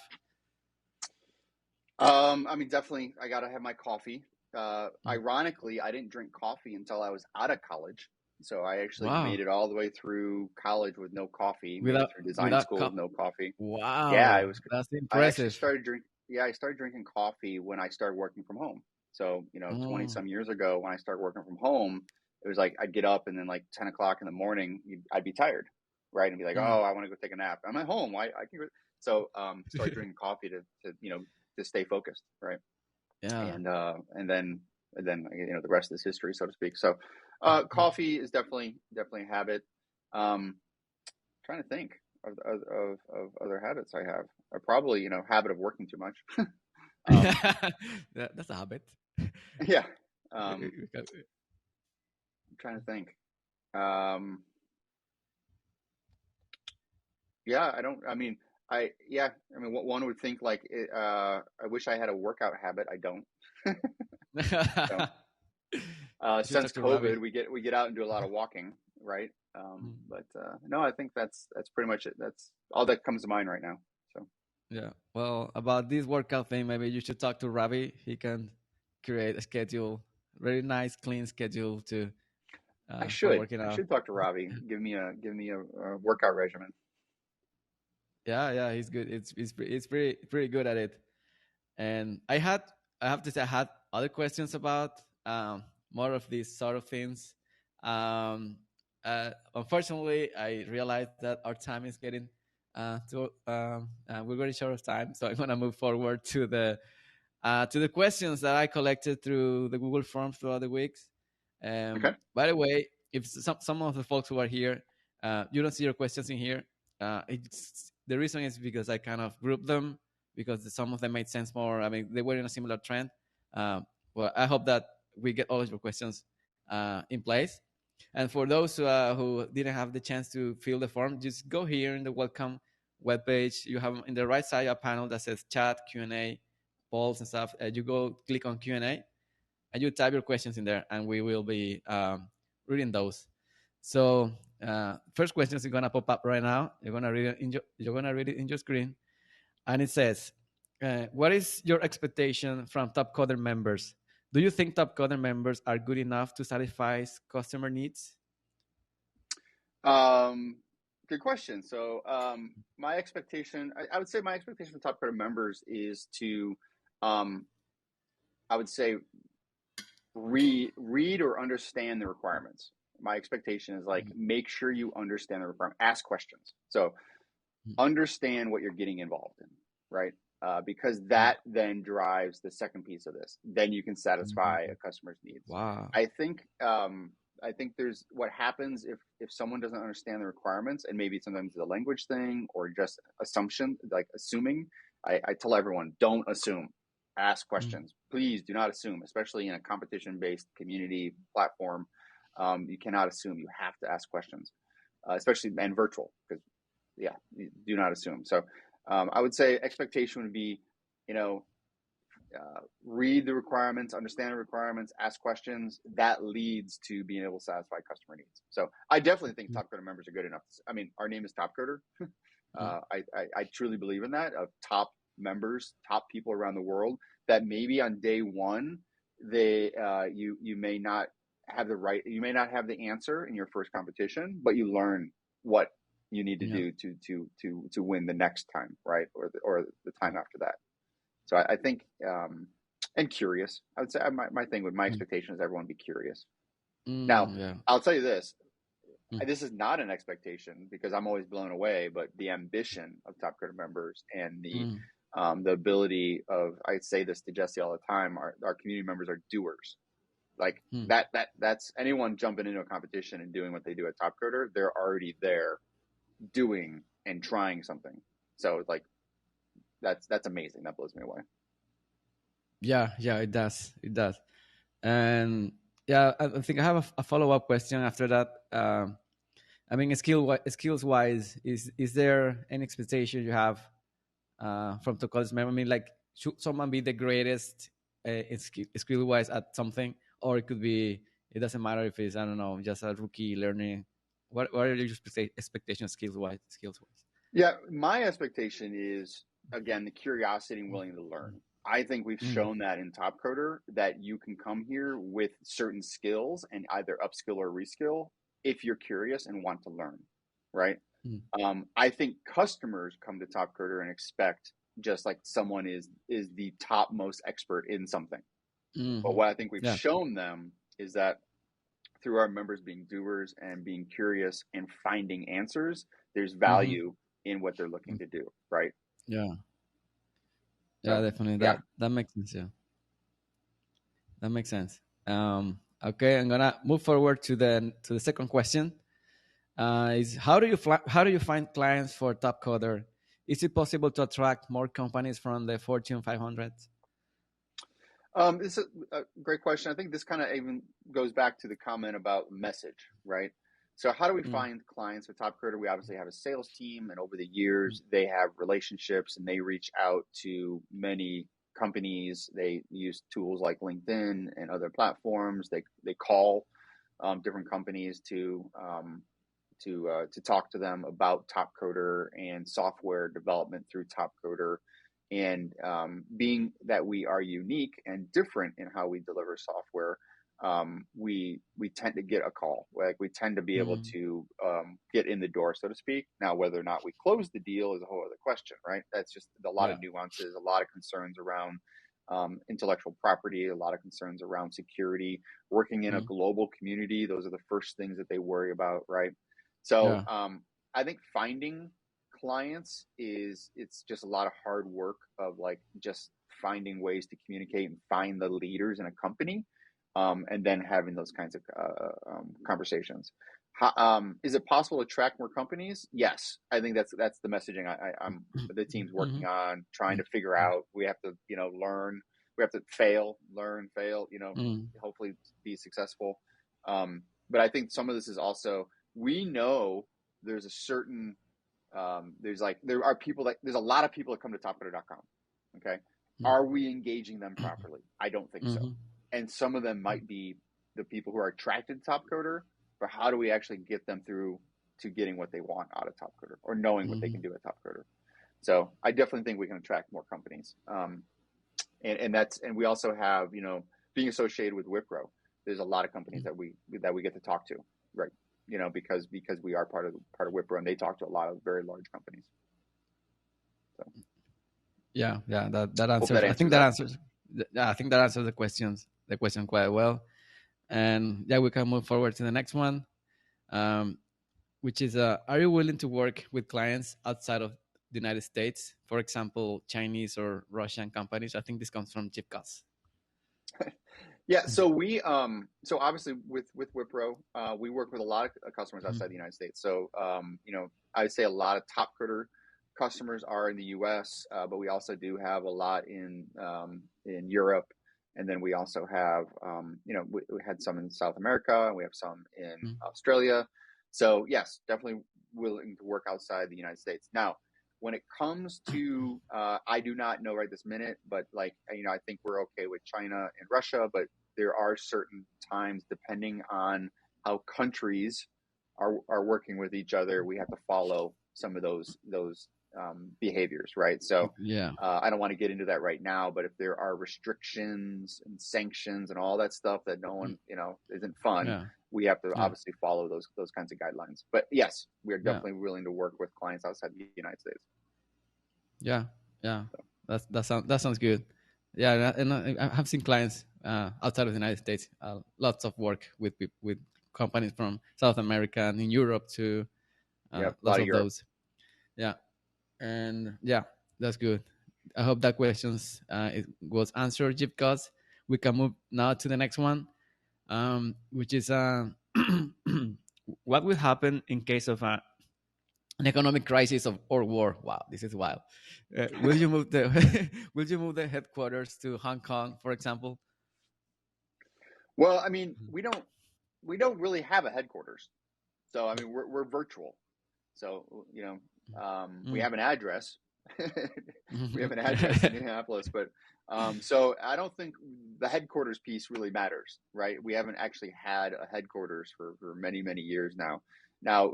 I mean, definitely, I gotta have my coffee. Mm. Ironically, I didn't drink coffee until I was out of college. So I actually made Wow, it all the way through college with no coffee. Made it without through design without school with no coffee. Yeah, it wow, was. that's I actually impressive. started drink. Yeah, I started drinking coffee when I started working from home. So 20 Oh, some years ago, when I started working from home, it was like I'd get up and then like 10 o'clock in the morning, I'd be tired, right, and be like, mm. oh, I want to go take a nap. I'm at home. Why I can go. So started drinking coffee to to stay focused, right? Yeah. And then the rest is history, so to speak. So coffee is definitely a habit. Trying to think of other habits I have. Probably habit of working too much. um, That's a habit. yeah. I'm trying to think. Um, yeah, I don't. I mean, I yeah. I mean, what one would think like, I wish I had a workout habit. I don't. So You should since talk to Robbie. COVID, we get out and do a lot of walking, right? Mm. But no, I think that's pretty much it. That's all that comes to mind right now. So Yeah. Well, about this workout thing, maybe you should talk to Ravi. He can create a schedule, very nice, clean schedule to for working I out. should talk to Ravi. Give me a workout regimen. Yeah, yeah, he's good. It's pretty good at it. And I have to say I had other questions about more of these sort of things. Um, Unfortunately, I realized that our time is getting we're very short of time, so I'm gonna move forward to the questions that I collected through the Google Forms throughout the weeks. Okay. By the way, if some of the folks who are here, you don't see your questions in here, the reason is because I kind of grouped them because some of them made sense more. I mean, they were in a similar trend. Well, I hope that we get all of your questions in place. And for those who didn't have the chance to fill the form, just go here in the welcome webpage. You have in the right side a panel that says chat, Q&A, polls and stuff. You go click on Q&A and you type your questions in there, and we will be reading those. So first question is going to pop up right now. You're going to read it in your screen, and it says, What is your expectation from Topcoder members? Do you think Topcoder members are good enough to satisfy customer needs? Good question. So, my expectation, I would say my expectation for Top Credit members is to, I would say, read or understand the requirements. My expectation is like, make sure you understand the requirement, ask questions. So understand what you're getting involved in, right? Because that then drives the second piece of this. Then you can satisfy a customer's needs. Wow. I think there's what happens if someone doesn't understand the requirements, and maybe sometimes it's a language thing or just assumption, like assuming. I tell everyone, don't assume. Ask questions. Please do not assume, especially in a competition-based community platform. You cannot assume. You have to ask questions, especially and virtual, because yeah, you do not assume. So I would say expectation would be, read the requirements, understand the requirements, ask questions. That leads to being able to satisfy customer needs. So I definitely think Topcoder members are good enough. I mean, our name is Topcoder. I truly believe in that, of top members, top people around the world, that maybe on day one, you may not have you may not have the answer in your first competition, but you learn what you need to do to win the next time, right? Or the time after that. So I think, and curious, I would say my thing with my expectation is everyone be curious. Now, I'll tell you this, this is not an expectation because I'm always blown away, but the ambition of Top Credit members and the ability of, I say this to Jesse all the time, our community members are doers. Like that's anyone jumping into a competition and doing what they do at Topcoder, they're already there doing and trying something. So like, that's amazing. That blows me away. Yeah, it does. It does. And yeah, I think I have a follow up question after that. I mean, skills wise, is there any expectation you have from the college member? I mean, like, should someone be the greatest skill wise at something, or it could be, it doesn't matter if it's, I don't know, just a rookie learning. What are your expectations skills wise? Yeah, my expectation is, again, the curiosity and willing to learn. I think we've shown that in Topcoder, that you can come here with certain skills and either upskill or reskill if you're curious and want to learn, right? I think customers come to Topcoder and expect just like someone is the top most expert in something. But what I think we've shown them is that through our members being doers and being curious and finding answers, there's value in what they're looking to do, right? Yeah, definitely. That makes sense. Yeah, that makes sense. Okay, I'm gonna move forward to the second question. Is how do you find clients for Topcoder? Is it possible to attract more companies from the Fortune 500? This is a great question. I think this kind of even goes back to the comment about message, right? So how do we find clients with Topcoder? We obviously have a sales team, and over the years, they have relationships and they reach out to many companies. They use tools like LinkedIn and other platforms. They call different companies to talk to them about Topcoder and software development through Topcoder. And being that we are unique and different in how we deliver software, we tend to get a call. Like we tend to be able to get in the door, so to speak. Now, whether or not we close the deal is a whole other question, right? That's just a lot of nuances, a lot of concerns around intellectual property, a lot of concerns around security. Working in a global community, those are the first things that they worry about, right? So I think finding clients it's just a lot of hard work of like just finding ways to communicate and find the leaders in a company, and then having those kinds of conversations. Is it possible to attract more companies? Yes, I think that's the messaging I'm the team's working on, trying to figure out. We have to learn, we have to learn, fail, hopefully be successful. But I think some of this is also, we know there's a certain there's a lot of people that come to topcoder.com. Okay. Are we engaging them properly? I don't think so. And some of them might be the people who are attracted to Topcoder, but how do we actually get them through to getting what they want out of Topcoder or knowing what they can do at Topcoder? So I definitely think we can attract more companies. And we also have, being associated with Wipro, there's a lot of companies that we get to talk to, right? Because we are part of Wipro, and they talk to a lot of very large companies. So Yeah, that hope answers. that I think answers that that. answers. Yeah, I think that answers the question quite well. And yeah, we can move forward to the next one, um, which is, are you willing to work with clients outside of the United States? For example, Chinese or Russian companies. I think this comes from Chip Cost. Yeah, so so obviously with Wipro, we work with a lot of customers outside the United States. So I'd say a lot of Topcoder customers are in the U.S., but we also do have a lot in Europe, and then we also have we had some in South America, and we have some in Australia. So yes, definitely willing to work outside the United States. Now, when it comes to, I do not know right this minute, but I think we're okay with China and Russia, but there are certain times, depending on how countries are working with each other, we have to follow some of those behaviors, right? So Yeah. I don't want to get into that right now, but if there are restrictions and sanctions and all that stuff that no one isn't fun, Yeah. we have to Yeah. obviously follow those kinds of guidelines. But yes, we are Yeah. definitely willing to work with clients outside the United States. Yeah. Yeah. That sounds good. Yeah, and I have seen clients outside of the United States. Lots of work with companies from South America and in Europe too. Yeah, a Lots lot of of Europe. those. Yeah, and yeah, that's good. I hope that questions it was answered, Jeep. Cause we can move now to the next one, which is what will happen in case of an economic crisis or war. Wow, this is wild. Will you move the will you move the headquarters to Hong Kong, for example? Well, I mean, we don't really have a headquarters, so I mean we're virtual. So we have an address. We have an address in Minneapolis, but so I don't think the headquarters piece really matters, right? We haven't actually had a headquarters for many, many years now.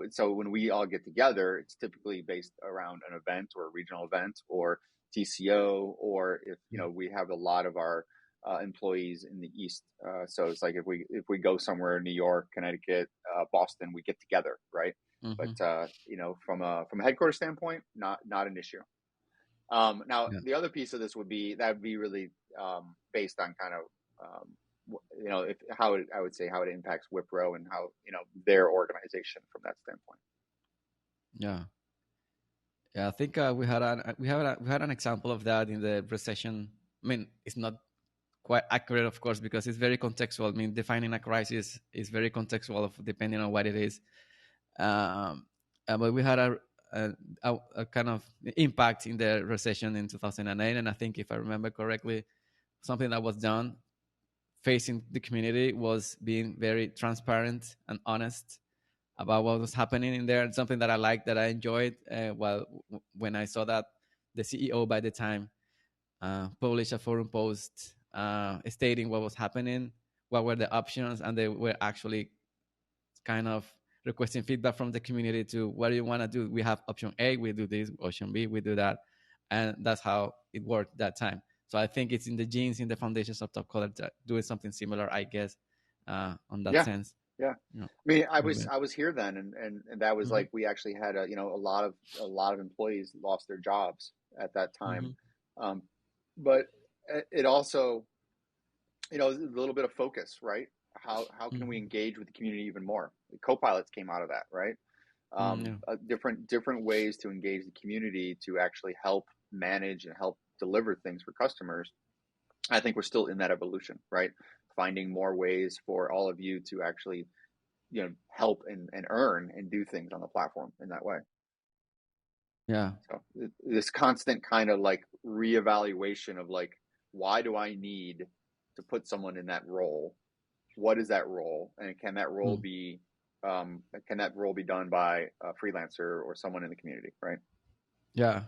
So when we all get together, it's typically based around an event or a regional event or TCO, or if we have a lot of our employees in the East. So it's like if we go somewhere, New York, Connecticut, Boston, we get together, right? But from a headquarters standpoint, not an issue. Now, Yeah. the other piece of this would be really based on kind of I would say how it impacts Wipro and how their organization from that standpoint. Yeah. Yeah, I think we had an example of that in the recession. I mean, it's not quite accurate, of course, because it's very contextual. I mean, defining a crisis is very contextual, depending on what it is. But we had a kind of impact in the recession in 2008, and I think, if I remember correctly, something that was done facing the community was being very transparent and honest about what was happening in there. And something that I liked, that I enjoyed, when I saw that the CEO by the time published a forum post stating what was happening, what were the options, and they were actually kind of requesting feedback from the community to, what do you want to do? We have option A, we do this; option B, we do that. And that's how it worked that time. So I think it's in the genes, in the foundations of Topcoder, doing something similar, I guess, on that Yeah, sense. yeah. I mean, I was here then, and that was like, we actually had a lot of employees lost their jobs at that time, but it also a little bit of focus, right? How can we engage with the community even more? The co-pilots came out of that, right? Different ways to engage the community to actually help manage and help deliver things for customers. I think we're still in that evolution, right? Finding more ways for all of you to actually help and earn and do things on the platform in that way. Yeah. So this constant kind of like reevaluation of like, why do I need to put someone in that role? What is that role, and can that role be done by a freelancer or someone in the community, right? Yeah,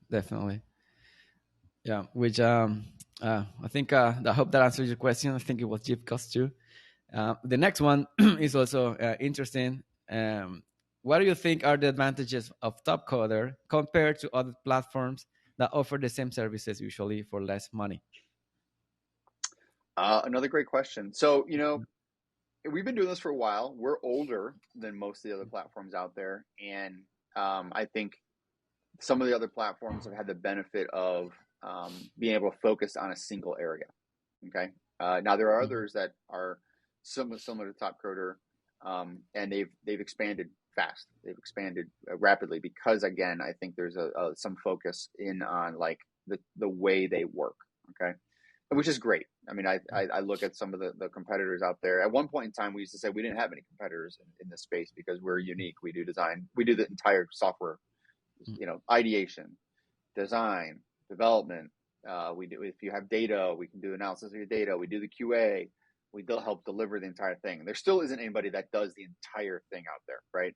definitely. Yeah, which I think, I hope that answers your question. I think it was Jeep Cost too. The next one is also interesting. what do you think are the advantages of Topcoder compared to other platforms that offer the same services usually for less money? Another great question. So, we've been doing this for a while. We're older than most of the other platforms out there. And I think some of the other platforms have had the benefit of being able to focus on a single area. Okay. Now there are others that are similar to Topcoder, and they've expanded fast. They've expanded rapidly because, again, I think there's some focus in on like the way they work. Okay, which is great. I mean, I look at some of the competitors out there. At one point in time, we used to say we didn't have any competitors in this space because we're unique. We do design. We do the entire software, ideation, design, development. We do, if you have data, we can do analysis of your data. We do the QA. We help deliver the entire thing. There still isn't anybody that does the entire thing out there, right?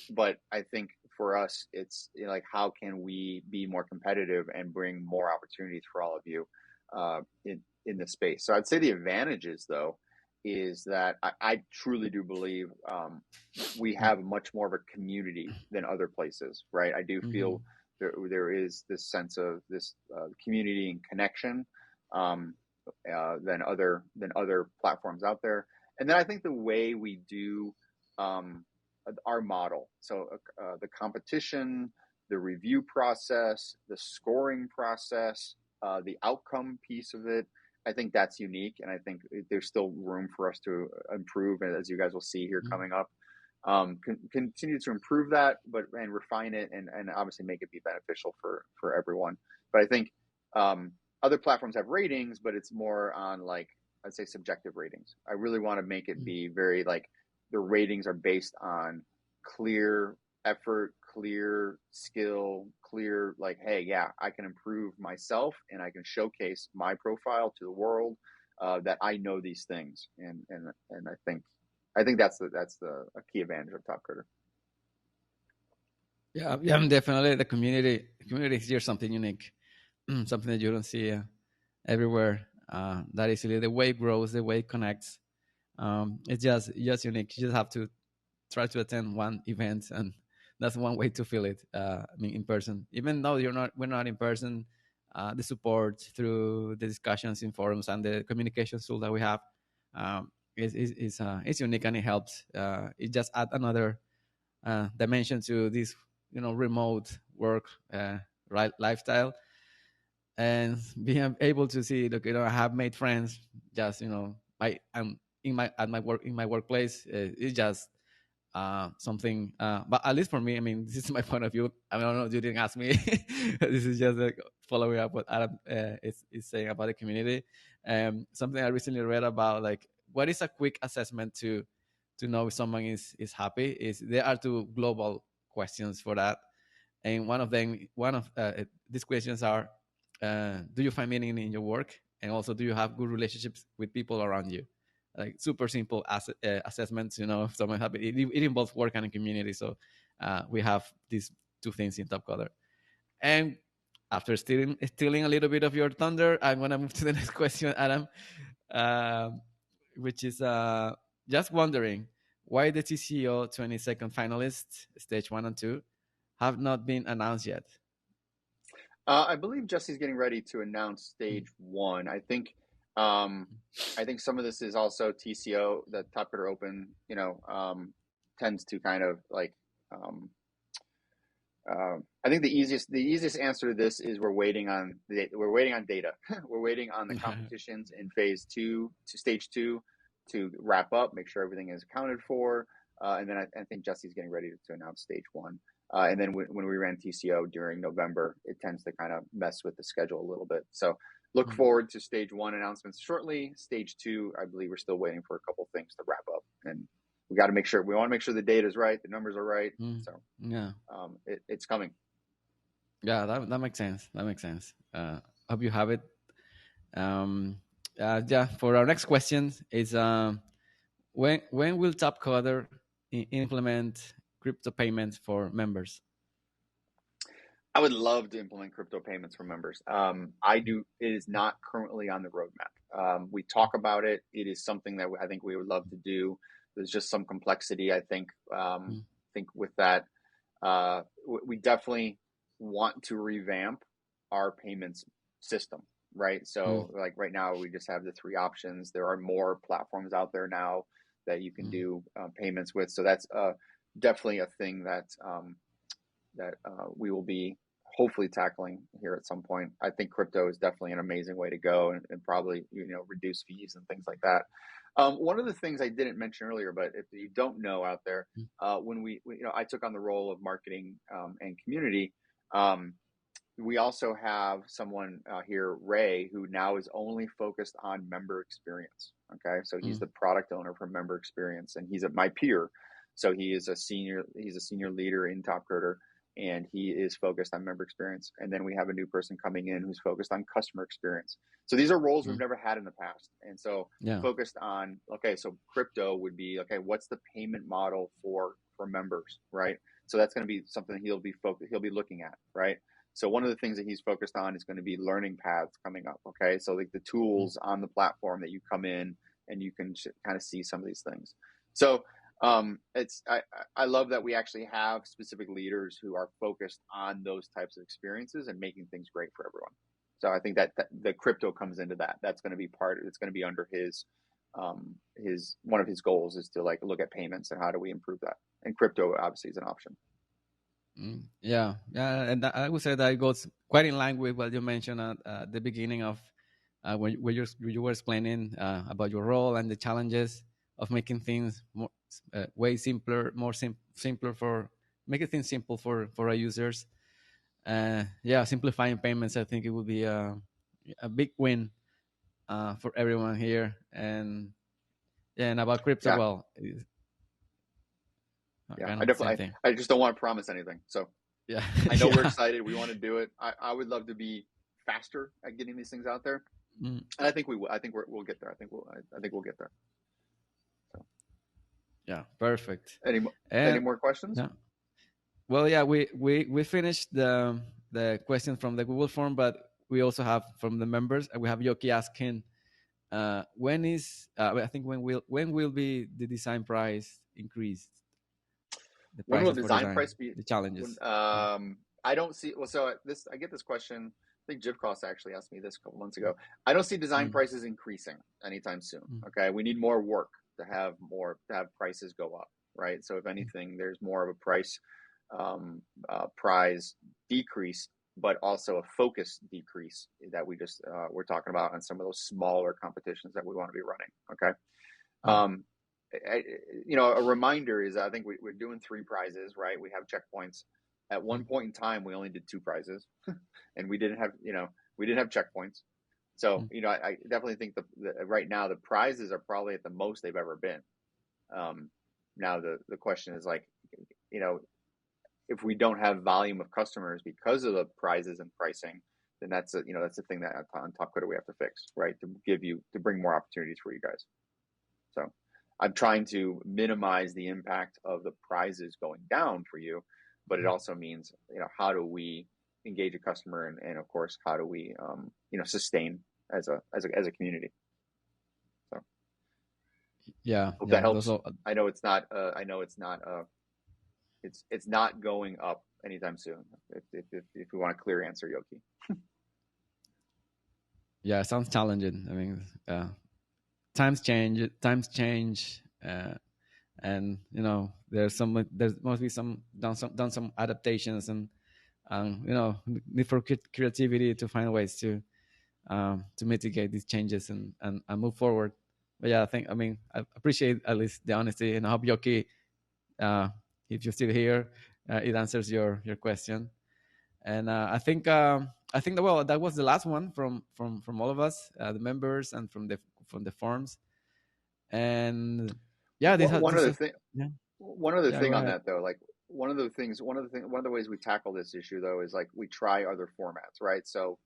But I think for us, it's like, how can we be more competitive and bring more opportunities for all of you in this space? So I'd say the advantages, though, is that I truly do believe we have much more of a community than other places, right? I do feel there is this sense of this community and connection than other platforms out there. And then I think the way we do our model, so the competition, the review process, the scoring process, the outcome piece of it, I think that's unique, and I think there's still room for us to improve, as you guys will see here coming up. Continue to improve that, and refine it, and obviously make it be beneficial for everyone. But I think other platforms have ratings, but it's more on, like, I'd say, subjective ratings. I really want to make it be very, like, the ratings are based on clear effort, clear skill, clear, like, hey, yeah, I can improve myself and I can showcase my profile to the world that I know these things, and I think that's a key advantage of Topcoder. Yeah, definitely. The community is here something unique, something that you don't see everywhere. That is really the way it grows, the way it connects. It's just unique. You just have to try to attend one event, and that's one way to feel it. I mean, in person, even though we're not in person, the support through the discussions in forums and the communication tool that we have is unique, and it helps. It just add another dimension to this, remote work lifestyle, and being able to see, look, I have made friends. Just I'm in my workplace. It's just something. But at least for me, I mean, this is my point of view. I don't know. You didn't ask me. This is just like following up what Adam is saying about the community. Something I recently read about, like, what is a quick assessment to know if someone is happy, is there are two global questions for that, and one of these questions are, do you find meaning in your work, and also, do you have good relationships with people around you? Like, super simple assessments. If someone happy, it involves work and a community. So we have these two things in Topcoder. And after stealing a little bit of your thunder, I'm gonna move to the next question, Adam, which is just wondering why the TCO 22nd finalists, stage 1 and 2, have not been announced yet. I believe Jesse's getting ready to announce stage 1. I think some of this is also TCO, the Topcoder Open, tends to kind of like. I think the easiest answer to this is we're waiting on data. We're waiting on the competitions in phase 2 to stage 2 to wrap up, make sure everything is accounted for, and then I think Jesse's getting ready to announce stage 1. And then when we ran TCO during November, it tends to kind of mess with the schedule a little bit. So look forward to stage 1 announcements shortly. Stage 2, I believe we're still waiting for a couple things to wrap up, and we want to make sure the data is right, the numbers are right. So yeah, it's coming. Yeah, that makes sense. Hope you have it. Yeah. For our next question is, when will Topcoder implement crypto payments for members? I would love to implement crypto payments for members. It is not currently on the roadmap. We talk about it. It is something that I think we would love to do. There's just some complexity, I think, think with that, we definitely want to revamp our payments system, right? Mm, So like right now, we just have the three options. There are more platforms out there now that you can mm, do payments with. So that's definitely a thing that we will be hopefully tackling here at some point. I think crypto is definitely an amazing way to go, and probably reduce fees and things like that. One of the things I didn't mention earlier, but if you don't know out there, mm, when I took on the role of marketing and community. We also have someone here, Ray, who now is only focused on member experience. Okay, so he's mm, the product owner for member experience, and he's my peer. So he's a senior leader in Topcoder, and he is focused on member experience. And then we have a new person coming in who's focused on customer experience. So these are roles we've mm. never had in the past, and so Yeah. focused on, okay, so crypto would be, okay, what's the payment model for members, right? So that's going to be something he'll be looking at, right? So one of the things that he's focused on is going to be learning paths coming up. Okay, so like the Mm, tools on the platform that you come in and you can kind of see some of these things. So I love that we actually have specific leaders who are focused on those types of experiences and making things great for everyone. So I think that the crypto comes into that. That's going to be it's going to be under his one of his goals is to like look at payments and how do we improve that. And crypto obviously is an option. yeah, yeah, and I would say that it goes quite in line with what you mentioned at the beginning of when you were explaining about your role and the challenges of making things more way simpler, simpler for making things simple for our users. Yeah, simplifying payments. I think it would be a big win for everyone here. And yeah, and about crypto, Yeah. well, it's Yeah, kind I of the same definitely, thing. I just don't want to promise anything. So Yeah, I know we're yeah. excited. We want to do it. I would love to be faster at getting these things out there. Mm, And I think we will. I think we'll get there. I think we'll get there. So yeah, perfect. any, any And more questions? yeah, well, yeah, we finished the question from the Google form, but we also have from the members. We have Yoki asking, when is I think when will be the design price increased? The When will prices for design design, price be? the When, challenges. Mm, I don't see. Well, so I get this question. I think Jiv Cross actually asked me this a couple months ago. I don't see design mm, prices increasing anytime soon. mm, Okay, we need more work to have prices go up, right? So if mm, anything, there's more of a price decrease, but also a focus decrease that we're talking about on some of those smaller competitions that we want to be running. Okay. mm, Um, a reminder is I think we're doing three prizes, right? We have checkpoints. At one mm, point in time, we only did two prizes, and we didn't have checkpoints. So mm. I definitely think right now the prizes are probably at the most they've ever been. Now the question is like, you know, if we don't have volume of customers because of the prizes and pricing, then that's the thing that on Topcoder we have to fix, right? To bring more opportunities for you guys. So I'm trying to minimize the impact of the prizes going down for you, but it also means, how do we engage a customer and of course, how do we, sustain as a community? So Yeah, hope that yeah. Those helps. are, I know it's not, it's not going up anytime soon. If we want a clear answer, Yoki. yeah. It sounds challenging. I mean, times change. Times change. And there must be done some adaptations and need for creativity to find ways to mitigate these changes and move forward. But yeah, I appreciate at least the honesty, and I hope Yoki, uh, if you're still here, it answers your question. And I think that, well, that was the last one from all of us, the members, and from the forums. And yeah, One this other has, thing, yeah, one other yeah. Go thing on ahead. that though, like one of the ways we tackle this issue though is like we try other formats, right? So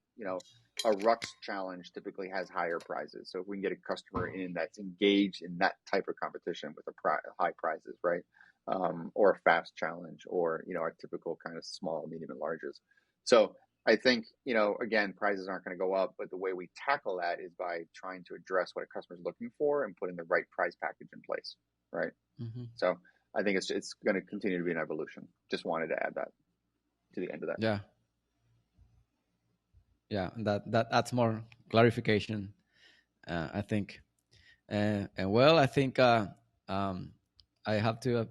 a Rux challenge typically has higher prizes. So if we can get a customer in that's engaged in that type of competition with high prizes, right? Or a fast challenge, or our typical kind of small, medium, and larges. So I think again, prizes aren't going to go up, but the way we tackle that is by trying to address what a customer's looking for and putting the right prize package in place, right? Hmm. So I think it's going to continue to be an evolution. Just wanted to add that to the end of that. Yeah, yeah, that adds more clarification, I think. And well, I think um, I have to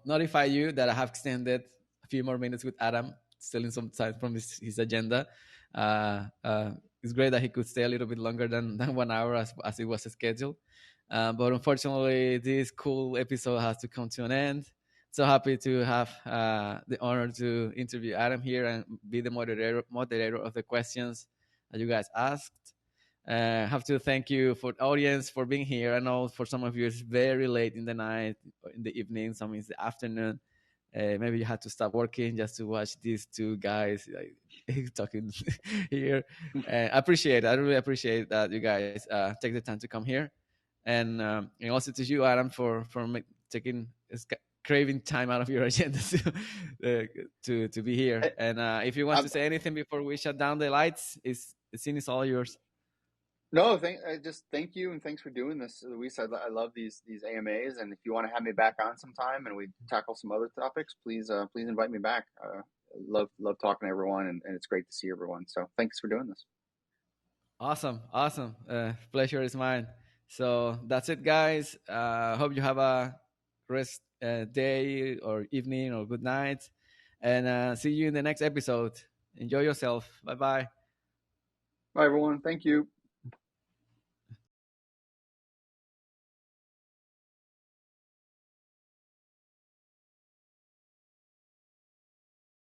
notify you that I have extended a few more minutes with Adam, stealing some time from his agenda. It's great that he could stay a little bit longer than 1 hour as it was scheduled. But unfortunately, this cool episode has to come to an end. So happy to have the honor to interview Adam here and be the moderator of the questions that you guys asked. Have to thank you for the audience for being here. I know for some of you it's very late in the night, or in the evening, some is the afternoon. Maybe you had to stop working just to watch these two guys like, talking here. I appreciate it. I really appreciate that you guys take the time to come here, and also to you, Adam, for taking craving time out of your agenda to be here. And if you want to say anything before we shut down the lights, the scene is all yours. No, just thank you and thanks for doing this, Luis. I love these AMAs, and if you want to have me back on sometime and we tackle some other topics, please invite me back. Love talking to everyone, and it's great to see everyone. So thanks for doing this. Awesome. Pleasure is mine. So that's it, guys. Hope you have a rest day or evening or good night, and see you in the next episode. Enjoy yourself. Bye bye. Bye, everyone. Thank you.